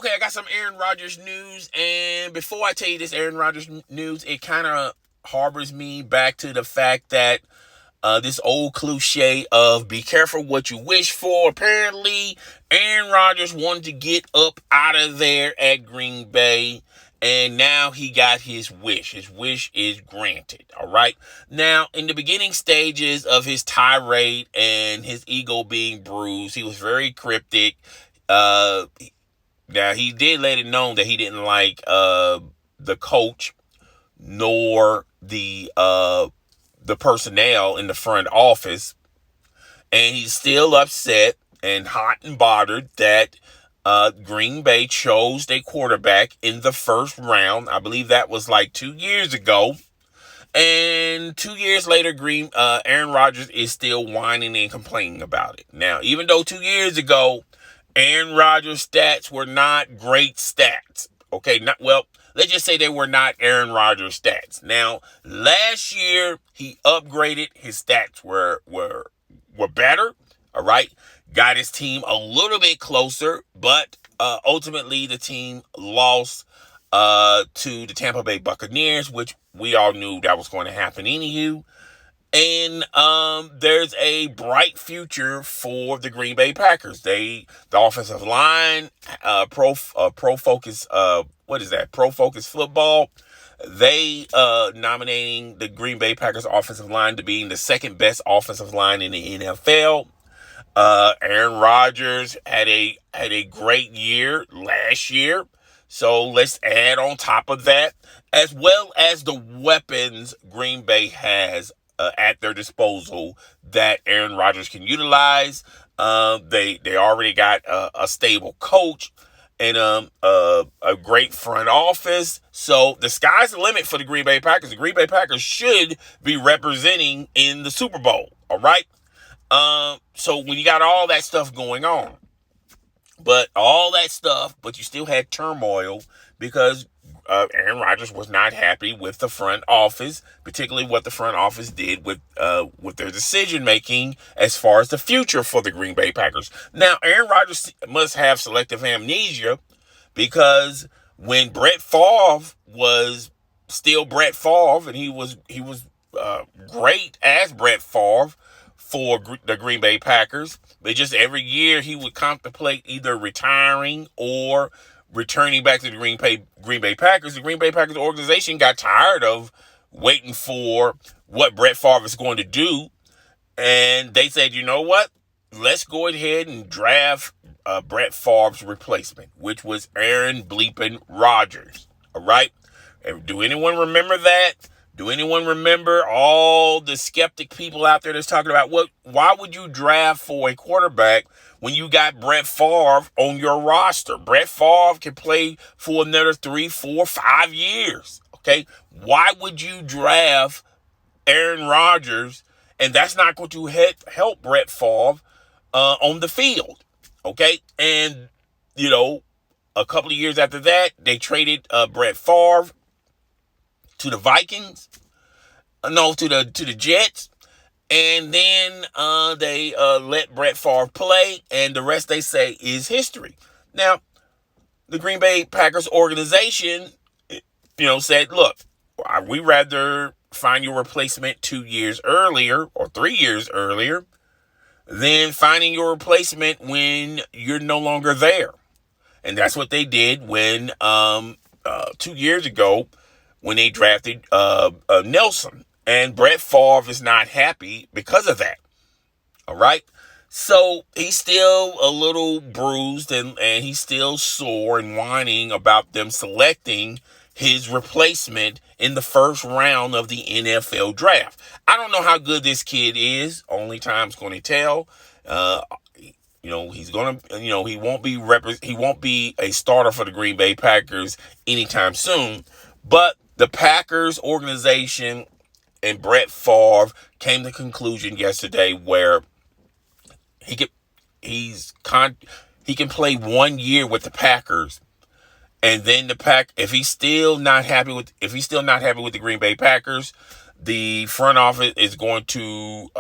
Okay, I got some Aaron Rodgers news, and before I tell you this Aaron Rodgers news, it kind of harbors me back to the fact that this old cliche of be careful what you wish for. Apparently, Aaron Rodgers wanted to get up out of there at Green Bay, and now he got his wish. His wish is granted. All right. Now, in the beginning stages of his tirade and his ego being bruised, he was very cryptic. Uh, Now, he did let it known that he didn't like the coach nor the personnel in the front office, and he's still upset and hot and bothered that Green Bay chose their quarterback in the first round. I believe that was like 2 years ago. And 2 years later, Aaron Rodgers is still whining and complaining about it. Now, even though 2 years ago, Aaron Rodgers' stats were not great stats. Okay, let's just say they were not Aaron Rodgers' stats. Now, last year he upgraded. His stats were better. All right, got his team a little bit closer, but ultimately the team lost to the Tampa Bay Buccaneers, which we all knew that was going to happen anywho. And there's a bright future for the Green Bay Packers. The offensive line, Pro Focus, what is that? Pro Focus Football. They nominating the Green Bay Packers offensive line to being the second best offensive line in the NFL. Aaron Rodgers had a great year last year. So let's add on top of that, as well as the weapons Green Bay has at their disposal that Aaron Rodgers can utilize. They already got a stable coach and a great front office. So the sky's the limit for the Green Bay Packers. The Green Bay Packers should be representing in the Super Bowl. All right. So when you got all that stuff going on, but you still had turmoil because Aaron Rodgers was not happy with the front office, particularly what the front office did with their decision making as far as the future for the Green Bay Packers. Now, Aaron Rodgers must have selective amnesia because when Brett Favre was still Brett Favre, and he was great as Brett Favre for the Green Bay Packers, but just every year he would contemplate either retiring or returning back to the Green Bay Packers. The Green Bay Packers organization got tired of waiting for what Brett Favre is going to do, and they said, you know what? Let's go ahead and draft Brett Favre's replacement, which was Aaron bleeping Rodgers. All right? And do anyone remember that? Do anyone remember all the skeptic people out there that's talking about why would you draft for a quarterback when you got Brett Favre on your roster? Brett Favre can play for another 3, 4, 5 years. Okay. Why would you draft Aaron Rodgers? And that's not going to help Brett Favre on the field. Okay. And, a couple of years after that, they traded Brett Favre to the Vikings, to the Jets, and then they let Brett Favre play, and the rest they say is history. Now, the Green Bay Packers organization, said, look, we'd rather find your replacement 2 years earlier or 3 years earlier than finding your replacement when you're no longer there. And that's what they did when 2 years ago, when they drafted Nelson. And Brett Favre is not happy because of that. All right? So he's still a little bruised and he's still sore and whining about them selecting his replacement in the first round of the NFL draft. I don't know how good this kid is. Only time's going to tell. He's going to, he won't be a starter for the Green Bay Packers anytime soon. But the Packers organization and Brett Favre came to the conclusion yesterday where he can play 1 year with the Packers, and then if he's still not happy with the Green Bay Packers, the front office is going to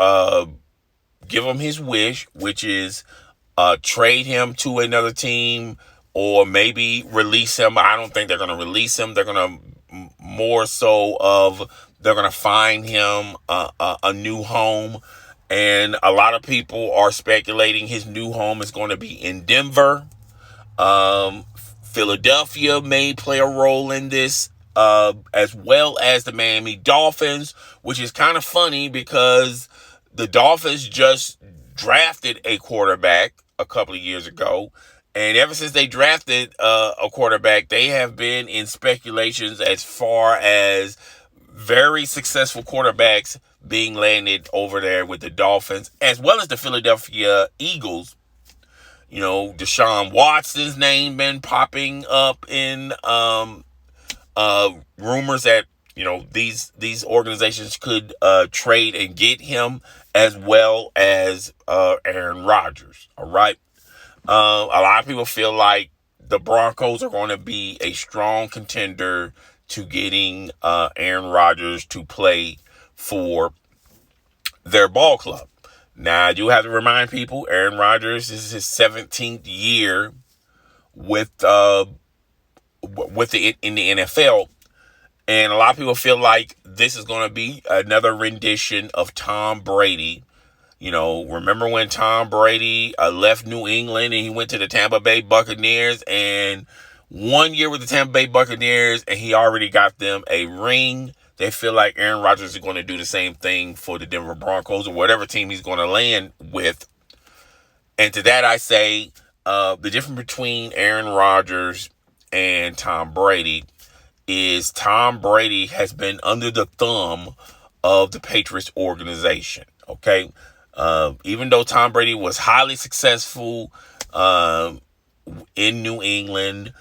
give him his wish, which is trade him to another team or maybe release him. I don't think they're going to release him. They're going to more so of they're going to find him a new home. And a lot of people are speculating his new home is going to be in Denver. Um, Philadelphia may play a role in this, as well as the Miami Dolphins, which is kind of funny because the Dolphins just drafted a quarterback a couple of years ago. And ever since they drafted a quarterback, they have been in speculations as far as very successful quarterbacks being landed over there with the Dolphins, as well as the Philadelphia Eagles. Deshaun Watson's name been popping up in rumors that these organizations could trade and get him, as well as Aaron Rodgers. All right. A lot of people feel like the Broncos are going to be a strong contender to getting Aaron Rodgers to play for their ball club. Now, I do have to remind people, Aaron Rodgers is his 17th year with in the NFL, and a lot of people feel like this is going to be another rendition of Tom Brady. Remember when Tom Brady left New England and he went to the Tampa Bay Buccaneers, and 1 year with the Tampa Bay Buccaneers, and he already got them a ring. They feel like Aaron Rodgers is going to do the same thing for the Denver Broncos or whatever team he's going to land with. And to that I say, the difference between Aaron Rodgers and Tom Brady is Tom Brady has been under the thumb of the Patriots organization. Okay. Even though Tom Brady was highly successful in New England,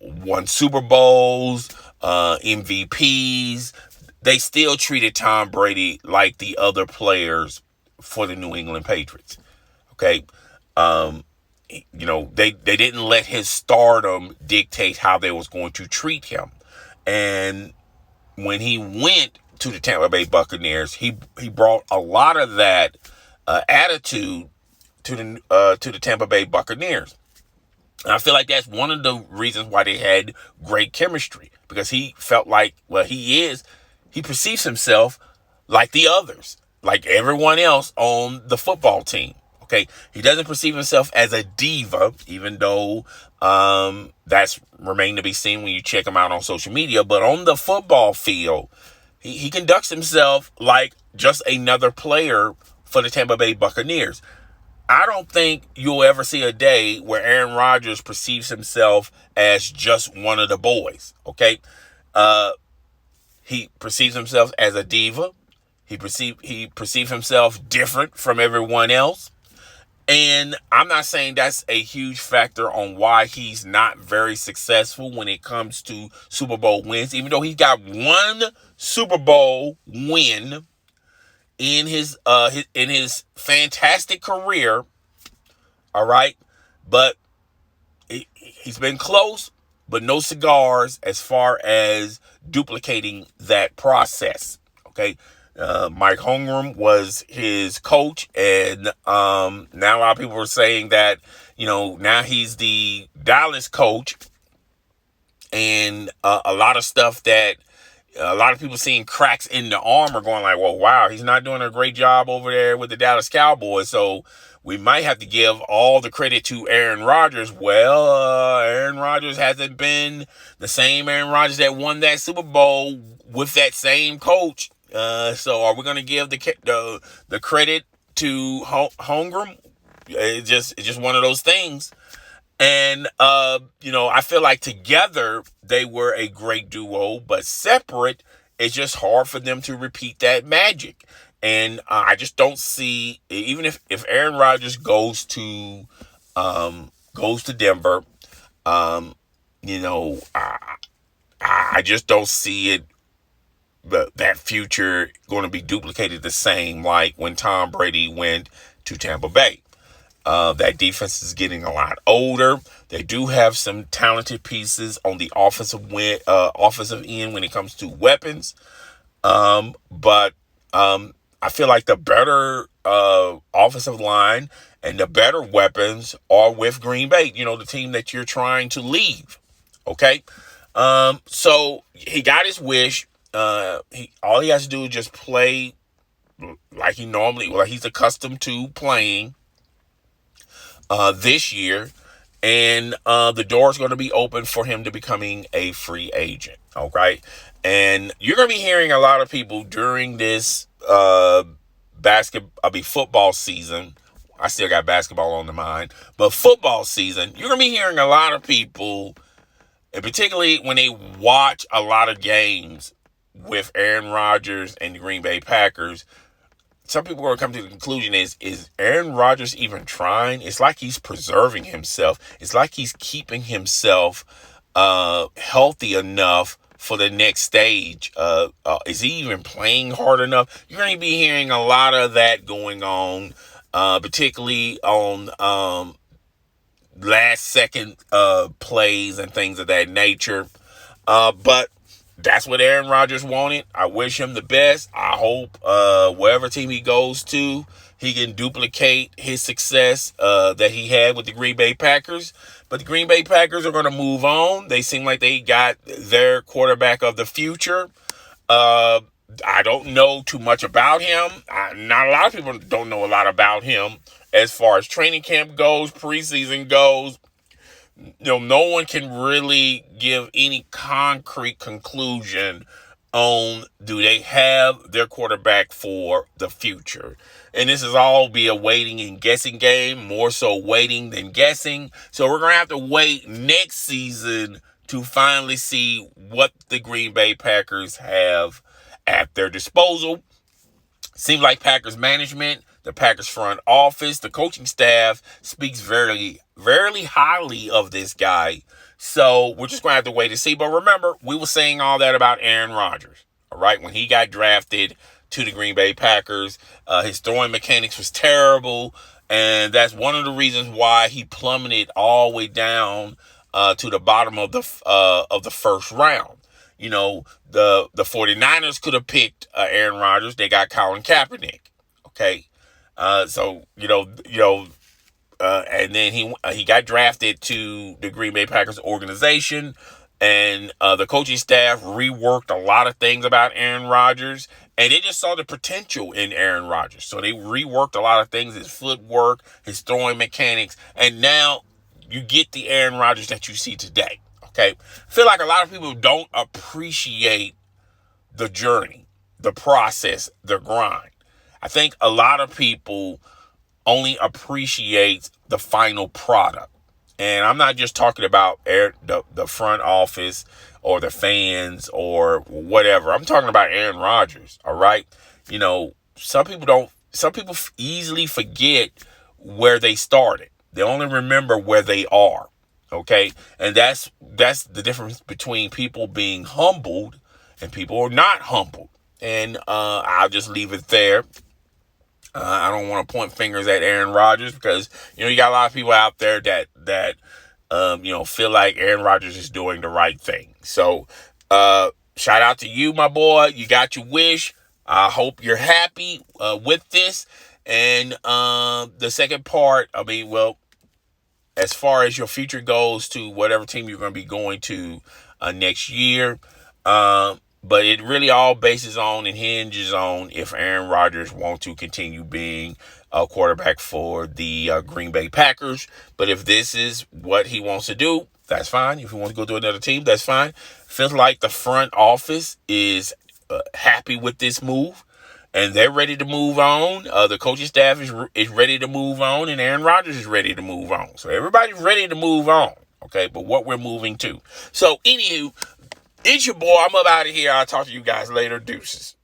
won Super Bowls, MVPs, they still treated Tom Brady like the other players for the New England Patriots. Okay. They didn't let his stardom dictate how they was going to treat him. And when he went to the Tampa Bay Buccaneers, he brought a lot of that attitude to the Tampa Bay Buccaneers. And I feel like that's one of the reasons why they had great chemistry, because he felt like, he perceives himself like the others, like everyone else on the football team. Okay. He doesn't perceive himself as a diva, even though that's remained to be seen when you check him out on social media. But on the football field, he conducts himself like just another player for the Tampa Bay Buccaneers. I don't think you'll ever see a day where Aaron Rodgers perceives himself as just one of the boys. Okay. He perceives himself as a diva. He perceives himself different from everyone else. And I'm not saying that's a huge factor on why he's not very successful when it comes to Super Bowl wins, even though he's got one Super Bowl win in his fantastic career. All right. But he's been close, but no cigars as far as duplicating that process. Okay. Mike Holmgren was his coach, and now a lot of people are saying that, now he's the Dallas coach, and a lot of stuff that a lot of people seeing cracks in the arm are going like, well, wow, he's not doing a great job over there with the Dallas Cowboys, so we might have to give all the credit to Aaron Rodgers. Well, Aaron Rodgers hasn't been the same Aaron Rodgers that won that Super Bowl with that same coach. So are we going to give the credit to Holmgren? It's just one of those things. And, I feel like together they were a great duo, but separate, it's just hard for them to repeat that magic. And I just don't see, even if Aaron Rodgers goes to Denver, I just don't see it, that future going to be duplicated the same like when Tom Brady went to Tampa Bay. That defense is getting a lot older. They do have some talented pieces on the offensive end when it comes to weapons. But I feel like the better offensive line And the better weapons are with Green Bay, the team that you're trying to leave. Okay? So he got his wish. All he has to do is just play like he's accustomed to playing this year. And the door is going to be open for him to becoming a free agent. Okay? And you're going to be hearing a lot of people during this football season. I still got basketball on the mind. But football season, you're going to be hearing a lot of people, and particularly when they watch a lot of games with Aaron Rodgers and the Green Bay Packers, some people are going to come to the conclusion is Aaron Rodgers even trying? It's like he's preserving himself. It's like he's keeping himself healthy enough for the next stage. Is he even playing hard enough? You're going to be hearing a lot of that going on, particularly on last second plays and things of that nature. But that's what Aaron Rodgers wanted. I wish him the best. I hope wherever team he goes to, he can duplicate his success that he had with the Green Bay Packers. But the Green Bay Packers are going to move on. They seem like they got their quarterback of the future. I don't know too much about him. Not a lot of people don't know a lot about him as far as training camp goes, preseason goes. No one can really give any concrete conclusion on do they have their quarterback for the future. And this is all be a waiting and guessing game, more so waiting than guessing. So we're going to have to wait next season to finally see what the Green Bay Packers have at their disposal. Seems like Packers management, the Packers front office, the coaching staff speaks very, very highly of this guy. So we're just going to have to wait and see. But remember, we were saying all that about Aaron Rodgers, all right? When he got drafted to the Green Bay Packers, his throwing mechanics was terrible. And that's one of the reasons why he plummeted all the way down to the bottom of the first round. The 49ers could have picked Aaron Rodgers. They got Colin Kaepernick. Okay. And then he got drafted to the Green Bay Packers organization, and the coaching staff reworked a lot of things about Aaron Rodgers, and they just saw the potential in Aaron Rodgers. So they reworked a lot of things, his footwork, his throwing mechanics, and now you get the Aaron Rodgers that you see today. Okay, I feel like a lot of people don't appreciate the journey, the process, the grind. I think a lot of people only appreciate the final product. And I'm not just talking about the front office or the fans or whatever. I'm talking about Aaron Rodgers, all right? Some people easily forget where they started. They only remember where they are. Okay, and that's the difference between people being humbled and people who are not humbled. And I'll just leave it there. I don't want to point fingers at Aaron Rodgers because you got a lot of people out there that feel like Aaron Rodgers is doing the right thing. So shout out to you, my boy. You got your wish. I hope you're happy with this. And the second part, as far as your future goes to whatever team you're going to be going to next year. But it really all bases on and hinges on if Aaron Rodgers wants to continue being a quarterback for the Green Bay Packers. But if this is what he wants to do, that's fine. If he wants to go to another team, that's fine. Feels like the front office is happy with this move. And they're ready to move on. The coaching staff is ready to move on. And Aaron Rodgers is ready to move on. So everybody's ready to move on. Okay, but what we're moving to. So, anywho, it's your boy. I'm up out of here. I'll talk to you guys later. Deuces.